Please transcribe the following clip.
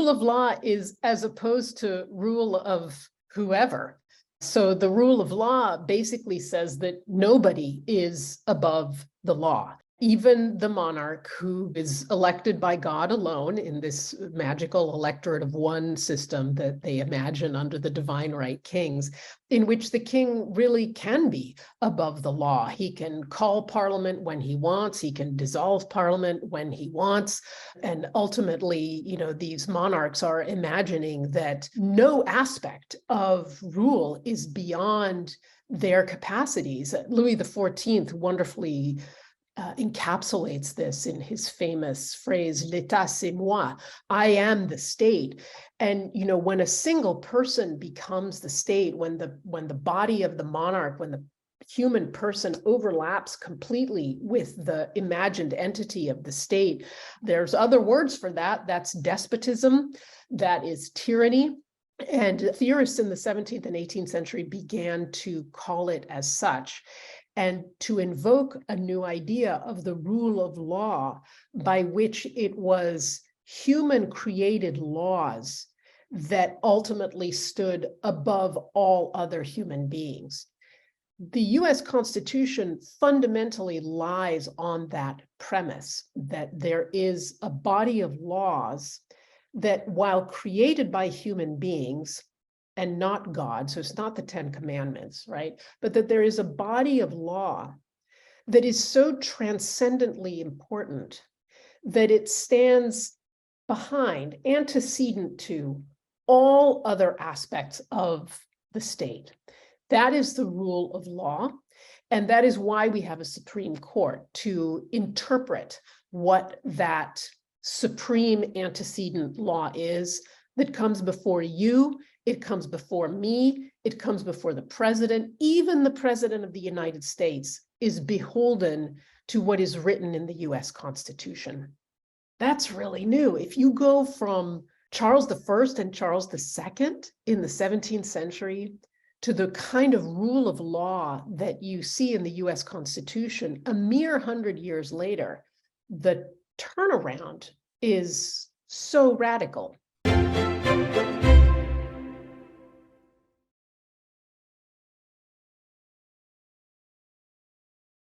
rule of law is as opposed to rule of whoever. So the rule of law basically says that nobody is above the law. Even the monarch, who is elected by God alone in this magical electorate of one system that they imagine under the divine right kings, in which the king really can be above the law. He can call parliament when he wants, he can dissolve parliament when he wants. And ultimately, these monarchs are imagining that no aspect of rule is beyond their capacities. Louis XIV wonderfully encapsulates this in his famous phrase, "L'État c'est moi," I am the state. And when a single person becomes the state, when the body of the monarch, when the human person overlaps completely with the imagined entity of the state, there's other words for that. That's despotism, that is tyranny. And theorists in the 17th and 18th century began to call it as such, and to invoke a new idea of the rule of law, by which it was human created laws that ultimately stood above all other human beings. The US Constitution fundamentally lies on that premise, that there is a body of laws that, while created by human beings, and not God, so it's not the 10 Commandments, right? But that there is a body of law that is so transcendently important that it stands behind, antecedent to all other aspects of the state. That is the rule of law. And that is why we have a Supreme Court to interpret what that supreme antecedent law is that comes before you. It comes before me, it comes before the president. Even the president of the United States is beholden to what is written in the US Constitution. That's really new. If you go from Charles I and Charles II in the 17th century to the kind of rule of law that you see in the US Constitution, a mere 100 years later, the turnaround is so radical.